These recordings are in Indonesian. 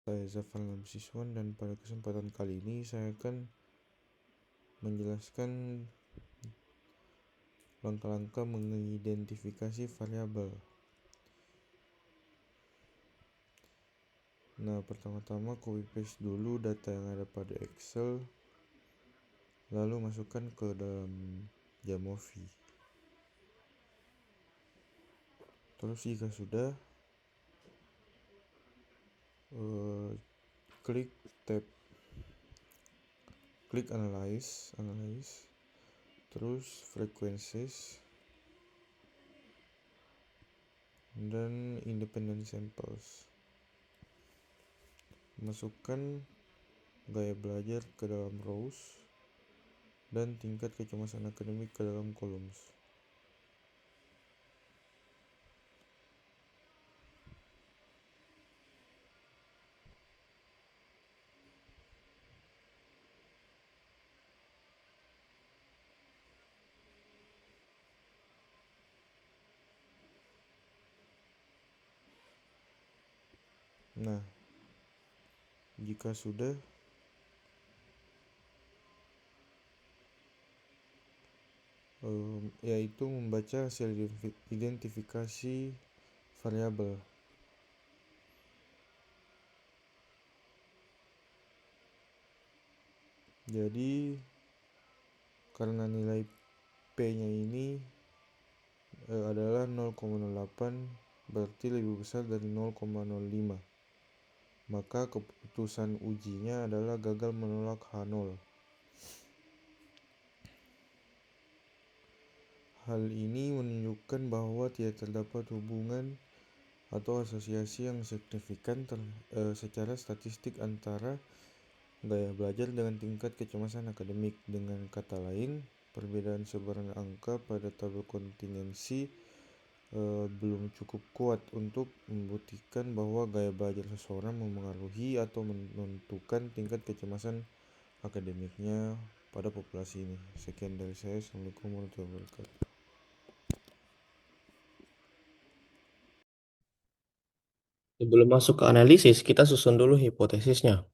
Saya Zafran Lamsiswan, dan pada kesempatan kali ini saya akan menjelaskan langkah-langkah mengidentifikasi variabel. Nah, pertama-tama copy paste dulu data yang ada pada Excel, lalu masukkan ke dalam Jamovi. Terus jika sudah, klik analyze, terus frequencies dan independent samples. Masukkan gaya belajar ke dalam rows dan tingkat kecemasan akademik ke dalam columns. Nah, jika sudah, yaitu membaca hasil identifikasi variabel. Jadi karena nilai P-nya ini adalah 0,08, berarti lebih besar dari 0,05. Maka keputusan ujinya adalah gagal menolak H0. Hal ini menunjukkan bahwa tidak terdapat hubungan atau asosiasi yang signifikan secara statistik antara gaya belajar dengan tingkat kecemasan akademik. Dengan kata lain, perbedaan sebaran angka pada tabel kontingensi belum cukup kuat untuk membuktikan bahwa gaya belajar seseorang memengaruhi atau menentukan tingkat kecemasan akademiknya pada populasi ini. Sekian dari saya. Assalamualaikum warahmatullahi wabarakatuh. Sebelum masuk ke analisis, kita susun dulu hipotesisnya.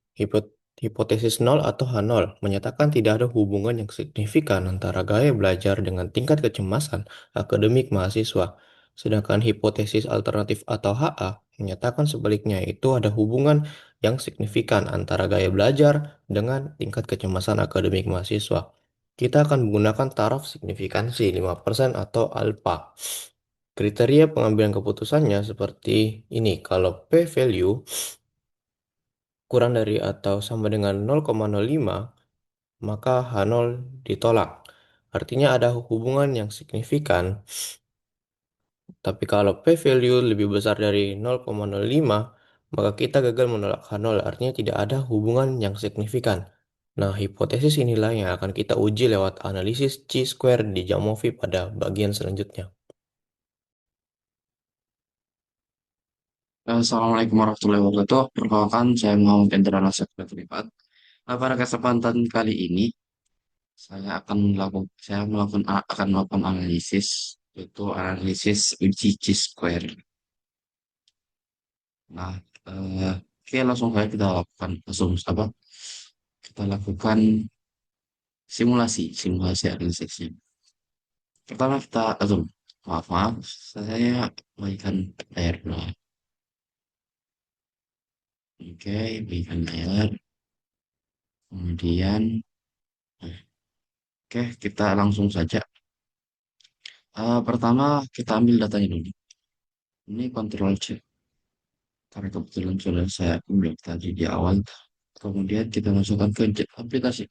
Hipotesis 0 atau H0 menyatakan tidak ada hubungan yang signifikan antara gaya belajar dengan tingkat kecemasan akademik mahasiswa. Sedangkan hipotesis alternatif atau HA menyatakan sebaliknya, itu ada hubungan yang signifikan antara gaya belajar dengan tingkat kecemasan akademik mahasiswa. Kita akan menggunakan taraf signifikansi 5% atau alpha. Kriteria pengambilan keputusannya seperti ini. Kalau p-value kurang dari atau sama dengan 0,05, maka H0 ditolak. Artinya ada hubungan yang signifikan. Tapi kalau p-value lebih besar dari 0,05, maka kita gagal menolak H0. Artinya tidak ada hubungan yang signifikan. Nah, hipotesis inilah yang akan kita uji lewat analisis chi-square di Jamovi pada bagian selanjutnya. Assalamualaikum warahmatullahi wabarakatuh. Perkenalkan, saya Muhammad Indra Nasir Terlibat. Pada kesempatan kali ini, akan melakukan analisis, yaitu analisis uji Chi-square. Nah, oke, langsung saja kita lakukan Kita lakukan simulasi analisisnya. Pertama kita maaf, saya berikan layar dulu. Oke, berikan layar. Kemudian, oke, kita langsung saja. Pertama kita ambil datanya dulu. Ini Ctrl C. Karena kebetulan sudah saya ambil tadi di awal. Kemudian kita masukkan ke aplikasi.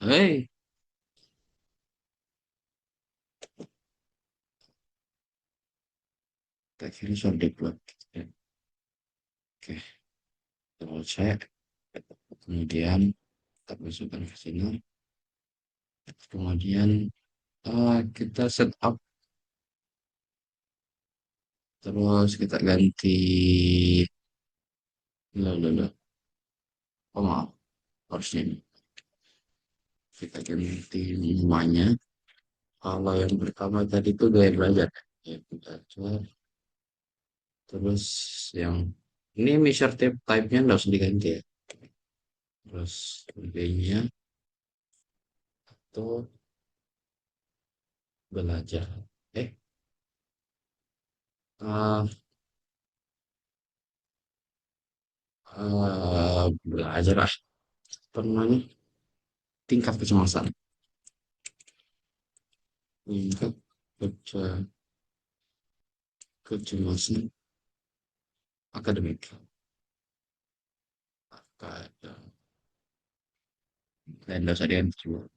Kita kira sudah dibuat. Oke, Ctrl C. Kemudian kita masukkan ke sini. Kemudian kita setup. Terus kita ganti. Loh. Oh maaf, harusnya ini. Kita ganti namanya. Kalau yang pertama tadi itu gaya belajar. Ya, belajar. Terus yang ini measure type-nya nggak usah diganti ya. terus B-nya itu belajar. Eh, uh, belajar apa namanya? Tingkat kecemasan. Tingkat kecemasan akademik. Akademik. Dan dosa dia juga.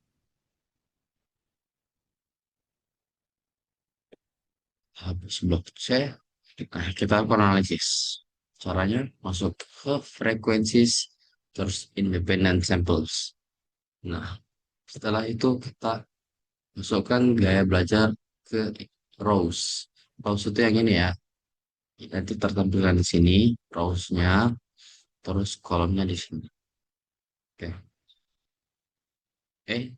Habis blok C, kita lakukan analisis. Caranya masuk ke frequencies, terus independent samples. Nah, setelah itu kita masukkan gaya belajar ke rows. Rows itu yang ini ya. Nanti tertampilkan di sini rows-nya, terus kolomnya di sini. Oke. Eh,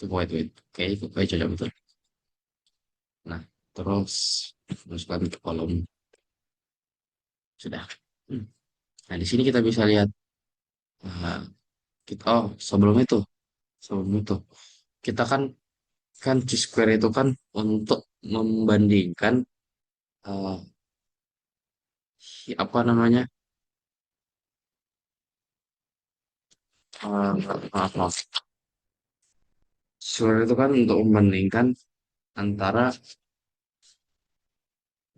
wait. Oke, cocok betul. Nah, terus masukkan ke kolom. Sudah. Hmm. Nah, di sini kita bisa lihat. Nah, sebelum itu, kita kan G-square itu kan untuk membandingkan eh, apa namanya maaf. Square itu kan untuk membandingkan antara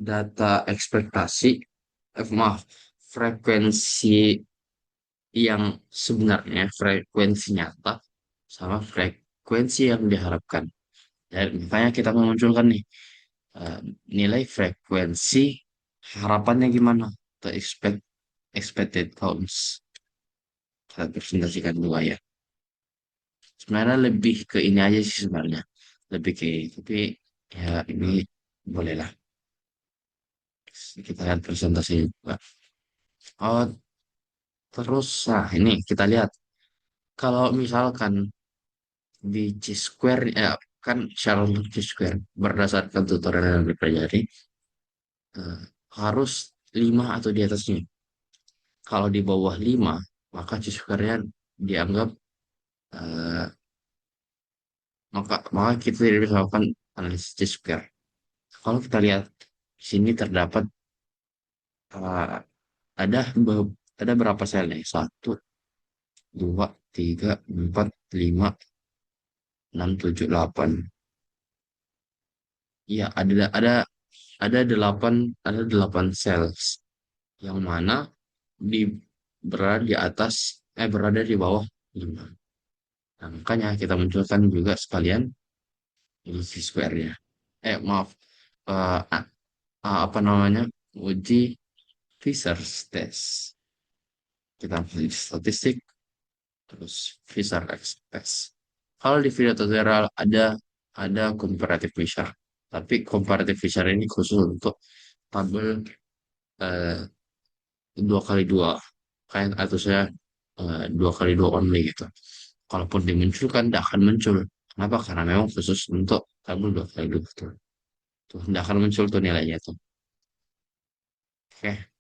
data ekspektasi, maaf, frekuensi yang sebenarnya, frekuensi nyata, sama frekuensi yang diharapkan. Dan makanya kita memunculkan nih eh, nilai frekuensi harapannya gimana, the expected counts. Kita presentasikan dua ya. Sebenarnya lebih ke ini aja sih sebenarnya. Lebih ke tapi ya ini bolehlah kita lihat presentasinya juga. Oh, terus nah ini kita lihat kalau misalkan di G-square ya kan syarat untuk G-square berdasarkan tutorial yang dipelajari eh, harus 5 atau di atasnya. Kalau di bawah 5 maka G-square-nya dianggap eh, maka kita tidak bisa melakukan analisis G-square. Kalau kita lihat di sini terdapat eh, ada ada berapa sel nih? 1, 2, 3, 4, 5, 6, 7, 8. Iya, ada delapan sel yang mana di berada di atas berada di bawah 5. Nah, makanya kita munculkan juga sekalian ini square-nya. Maaf. eh, apa namanya? Uji Fisher's test. Kita ambil statistik terus Fisher's test. Kalau di video tutorial ada comparative Fisher. Tapi comparative Fisher ini khusus untuk tabel eh, 2x2 kayak atau saya 2x2 only gitu. Kalaupun dimunculkan tidak akan muncul. Kenapa? Karena memang khusus untuk tabel 2x2 gitu. Tuh tidak akan muncul tuh nilainya tuh. Oke.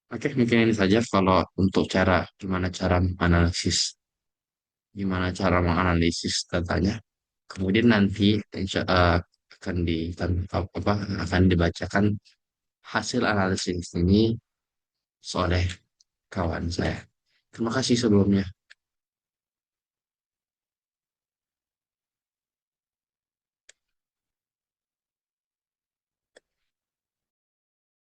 Oke, mungkin ini saja kalau untuk gimana cara menganalisis datanya. Kemudian nanti akan akan dibacakan hasil analisis ini oleh kawan saya. Terima kasih sebelumnya.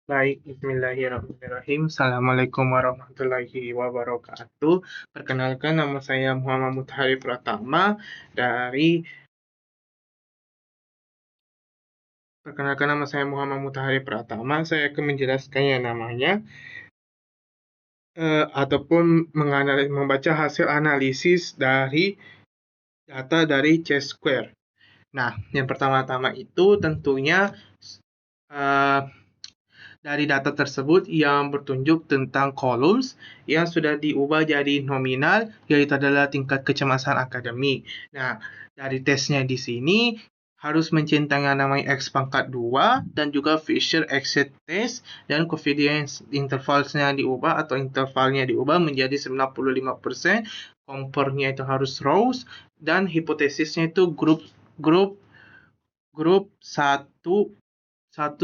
Baik, bismillahirrahmanirrahim. Assalamualaikum warahmatullahi wabarakatuh. Perkenalkan, nama saya Muhammad Mutahari Pratama dari Saya akan menjelaskan yang namanya ataupun membaca hasil analisis dari data dari C-square. Nah, yang pertama-tama itu tentunya dari data tersebut yang bertunjuk tentang columns yang sudah diubah jadi nominal, yaitu adalah tingkat kecemasan akademik. Nah, dari tesnya di sini harus mencintai yang namanya X pangkat 2 dan juga Fisher exit test, dan confidence intervalnya diubah atau intervalnya diubah menjadi 95%, kompornya itu harus Rows, dan hipotesisnya itu grup 1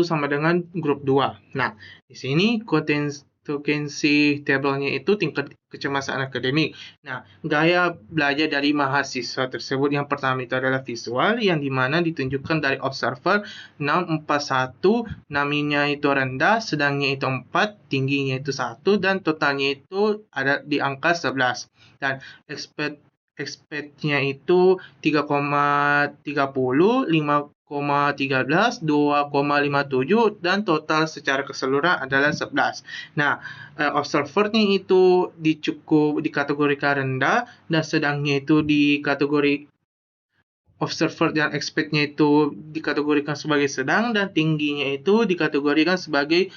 sama dengan grup 2. Nah, di sini kompetensi tabelnya itu tingkat kecemasan akademik. Nah, gaya belajar dari mahasiswa tersebut yang pertama itu adalah visual, yang dimana ditunjukkan dari observer 641, naminya itu rendah, sedangnya itu 4, tingginya itu 1, dan totalnya itu ada di angka 11. Dan expect-nya itu 3,30, 5,13, 2,57, dan total secara keseluruhan adalah 11. Nah, observernya itu dikategorikan rendah, dan sedangnya itu di kategori observer dan expect-nya itu dikategorikan sebagai sedang, dan tingginya itu dikategorikan sebagai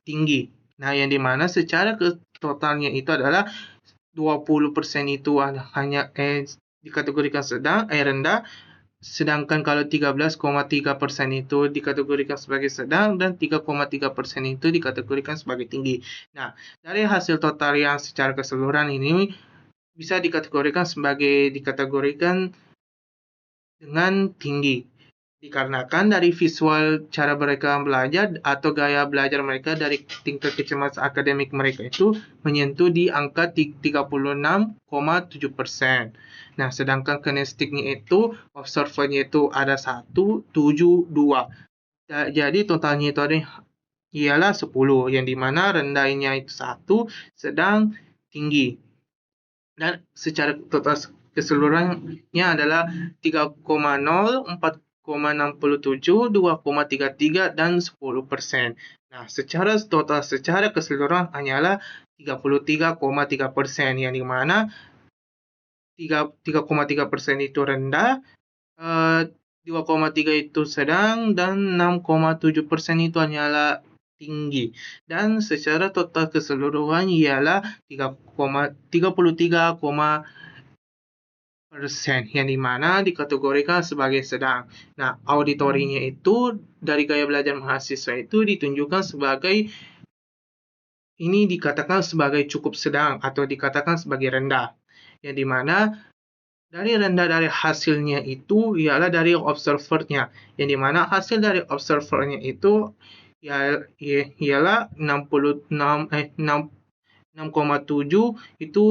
tinggi. Nah, yang dimana secara totalnya itu adalah 20% itu hanya dikategorikan rendah, sedangkan kalau 13,3% itu dikategorikan sebagai sedang, dan 3,3% itu dikategorikan sebagai tinggi. Nah, dari hasil total yang secara keseluruhan ini bisa dikategorikan dengan tinggi. Dikarenakan dari visual cara mereka belajar atau gaya belajar mereka dari tingkat kecemasan akademik mereka itu menyentuh di angka 36,7%. Nah, sedangkan kinestiknya itu, observernya itu ada 1, 7, 2. Jadi totalnya itu ialah 10, yang dimana rendahnya itu 1, sedang, tinggi. Dan secara total keseluruhannya adalah 3,0, 4,67, 2,33, dan 10%. Nah, secara keseluruhan hanyalah 33,3%, yang dimana 3,3% itu rendah, 2,3 itu sedang, dan 6,7% itu hanyalah tinggi. Dan secara total keseluruhan ialah 33,% yang dimana dikategorikan sebagai sedang. Nah, auditorinya itu dari gaya belajar mahasiswa itu ditunjukkan sebagai ini dikatakan sebagai cukup sedang atau dikatakan sebagai rendah, yang dimana dari rendah dari hasilnya itu ialah dari observernya, yang dimana hasil dari observernya itu ialah 6,7 itu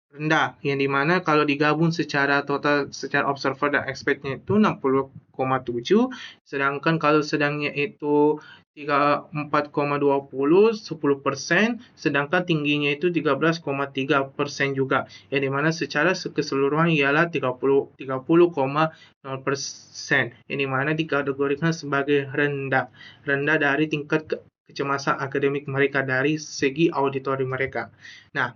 rendah, yang dimana kalau digabung secara total secara observer dan expectnya itu 60,7, sedangkan kalau sedangnya itu 4,20, 10%, sedangkan tingginya itu 13,3% juga, yang dimana secara keseluruhan ialah 30,0%, yang dimana dikategorikan sebagai rendah dari tingkat kecemasan akademik mereka dari segi auditori mereka. Nah,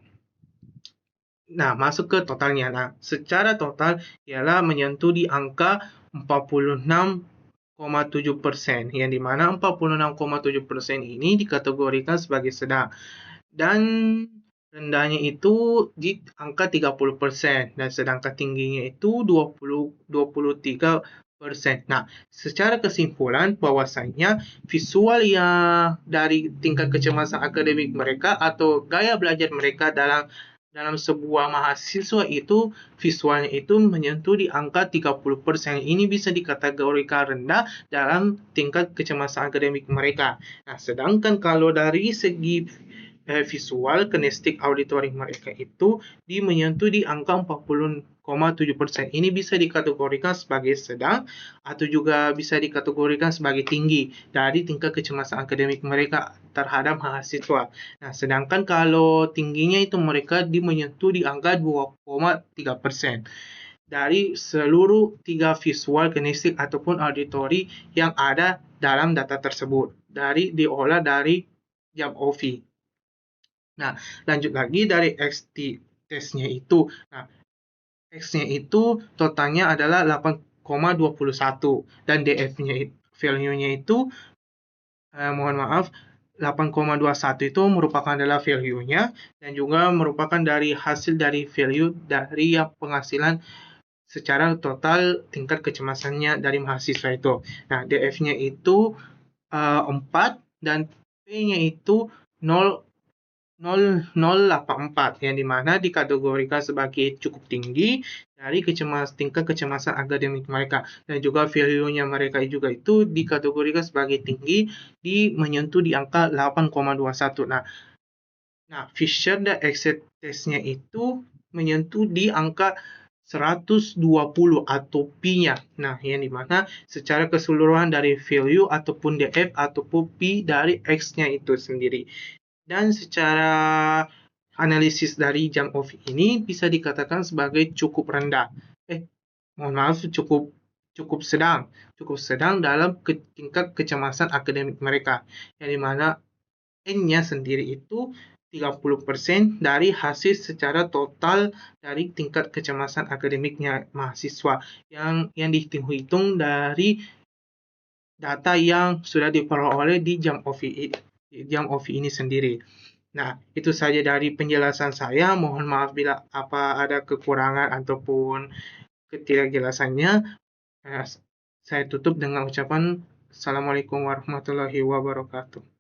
masuk ke totalnya. Nah, secara total ialah menyentuh di angka 46,7%, yang dimana 46,7% ini dikategorikan sebagai sedang, dan rendahnya itu di angka 30%, dan sedangkan tingginya itu 23%. Nah, secara kesimpulan bahwasanya visual yang dari tingkat kecemasan akademik mereka atau gaya belajar mereka dalam sebuah mahasiswa itu visualnya itu menyentuh di angka 30%. Ini bisa dikategorikan rendah dalam tingkat kecemasan akademik mereka. Nah, sedangkan kalau dari segi visual, kinestik, auditori mereka itu menyentuh di angka 40,7%. Ini bisa dikategorikan sebagai sedang atau juga bisa dikategorikan sebagai tinggi dari tingkat kecemasan akademik mereka terhadap mahasiswa. Nah, sedangkan kalau tingginya itu mereka menyentuh di angka 2,3% dari seluruh 3 visual, kinestik, ataupun auditori yang ada dalam data tersebut diolah dari JAMOVI. Nah, lanjut lagi dari XT testnya itu. Nah, X-nya itu totalnya adalah 8,21 dan DF-nya value-nya itu mohon maaf 8,21 itu merupakan adalah value-nya dan juga merupakan dari hasil dari value dari penghasilan secara total tingkat kecemasannya dari mahasiswa itu. Nah, DF-nya itu 4 dan P-nya itu 0,084 yang dimana dikategorikan sebagai cukup tinggi dari tingkat kecemasan akademik mereka, dan juga value-nya mereka juga itu dikategorikan sebagai tinggi menyentuh di angka 8,21. Nah, Fisher dan Exit test-nya itu menyentuh di angka 120 atau P-nya. Nah, yang dimana secara keseluruhan dari value ataupun DF ataupun P dari X-nya itu sendiri. Dan secara analisis dari jump off ini bisa dikatakan sebagai cukup rendah. Mohon maaf, cukup sedang dalam tingkat kecemasan akademik mereka. Yang dimana N-nya sendiri itu 30% dari hasil secara total dari tingkat kecemasan akademiknya mahasiswa yang dihitung dari data yang sudah diperoleh di jump off ini sendiri. Nah, itu saja dari penjelasan saya. Mohon maaf bila ada kekurangan ataupun ketidakjelasannya. Saya tutup dengan ucapan Assalamualaikum warahmatullahi wabarakatuh.